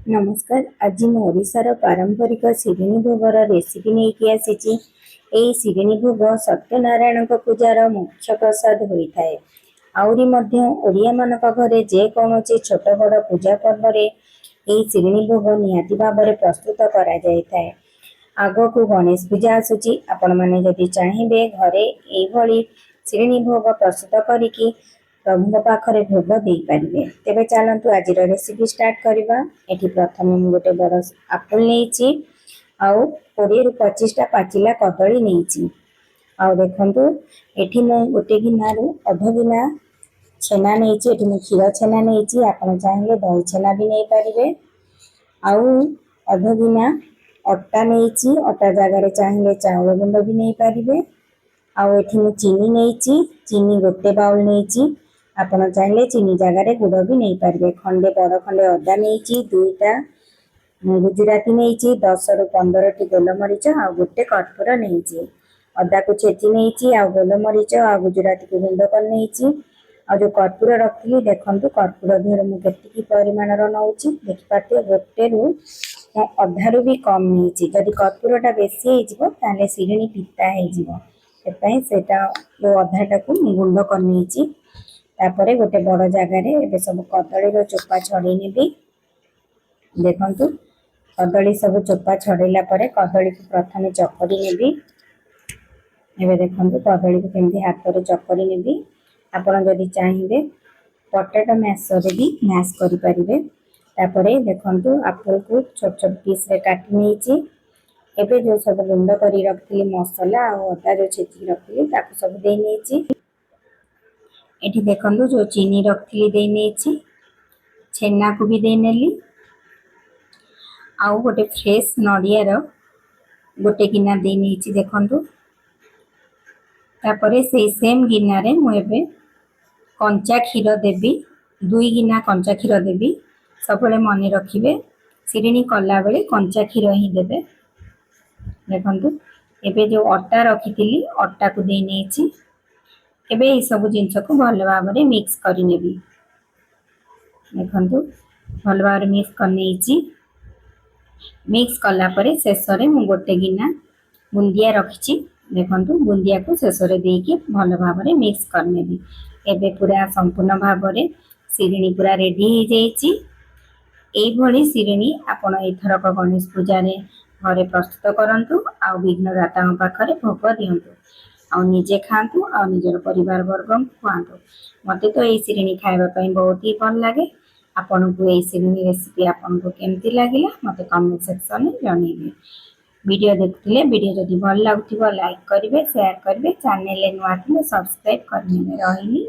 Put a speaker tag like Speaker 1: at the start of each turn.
Speaker 1: नमस्कार। आज मैं ओडिशार पारंपरिक शिरिणी भोगर रेसिपी नहीं आसी। यही शिरिणी भोग सत्यनारायण पूजार मुख्य प्रसाद होता है। आहरी ओडिया मान घरे जेकोसी छोट बड़ पूजा पर्व शिरिणी भोग निहाती भाव में प्रस्तुत करा जाए। आग को गणेश पूजा आसूची। आपण मैंने जदि चाहिए घरे यही शिरिणी भोग प्रस्तुत करिकी प्रभु पाखरे भोग दे पारे। तेरे चलतु आज रेसिपी स्टार्ट करवा। एठी प्रथम गोटे बड़ आपुल नहीं आउ 20-25टा पाचिला कदली नहीं। आउ देखु एठी मु गोटे गिनार अध गिना छेना नहीं। एठी मु क्षीर छेना नहीं। आप चाहिए दही छेना भी नहीं पारे। आउ अध गिना अटा नहीं। अटा जगार चाहिए चाउल गुंड भी नहीं पारे। आउ एठी मु चीनी नहीं। चीनी गोटे बाउल नहीं। आपण चाहिए चीनी जगार गुड़ भी नहीं पारे। खंडे बड़ खंडे अदा नहीं। 2टा गुजराती नहीं। 10 ରୁ 15ଟି गोलमरीच आ गोटे कर्पूर नहीं। अदा को छेची नहीं। आ गोलमरीच आ गुजराती को गुंड कर नहीं। आ जो कर्पूर रखी देखु कर्पूर देहर मुझे परिमाण नौ देखिए गोटे रु अधारू भी कम नहीं। जदि कर्पूरटा बेसी हो शिरिणी पिता होता जो अधाटा को गुंड कर नहीं। तापर गोटे बड़ जगार ए सब कदली चोपा छड़े नेबी। देखु कदली सब चोपा छड़ेला कदली को प्रथम चकड़ी नेबी। एबे देखु कदली को केमती हाथ में चकड़ी नेबी। आपड़ जदि चाहिए पोटैटो मैशर भी मैश करें। तापर देखु आपुल को छोट छोट पीस रे काटी नहीं। एबे जो सब गुंड कर रखी मसला और अदा जो छेची रखी सब दे नहीं। एठी देखो जो चीनी रखी दे नहीं। छेना को भी दे नेली। आउ गोटे फ्रेश नड़ियार गोटे गिना दे नहीं। देखु तापर से सेम गिनारे मुझे कंचा क्षीर देवी। 2 गिना कंचा क्षीर देवी। सब मन रखिए शिरिणी कला बेले कंचा क्षीर ही देवे। देखु एबे जो अटा रखी अटा को दे नहीं। एबे ये सब जिनस को भल भाव में मिक्स करने। देखु भल भाव मिक्स कर मिक्स कलापर शेष में गोटे गिना बुंदिया रखी। देखु बुंदिया को शेष देकी भल भाव में मिक्स करने। एबे पूरा संपूर्ण भाव में शिरिणी पूरा रेडी हो जाइए। यही शिरिणी आपण एथरक गणेश पूजा घरे प्रस्तुत करूँ। आ विघ्नदाता पाखे भोग दिंतु। आ निजे खातु आ निजर परिवार वर्ग खुआतु। मते तो ये शिरिणी खाइबा बहुत ही भल लगे। आपन को ये शिरिणी रेसिपी आपन को केमती लगिला मते कमेंट सेक्शन में जणाइबे। वीडियो देखुले वीडियो जदि भल लागुथिबो लाइक करिवे शेयर करिवे। चैनल नुआ थिले सब्सक्राइब करने रहिली।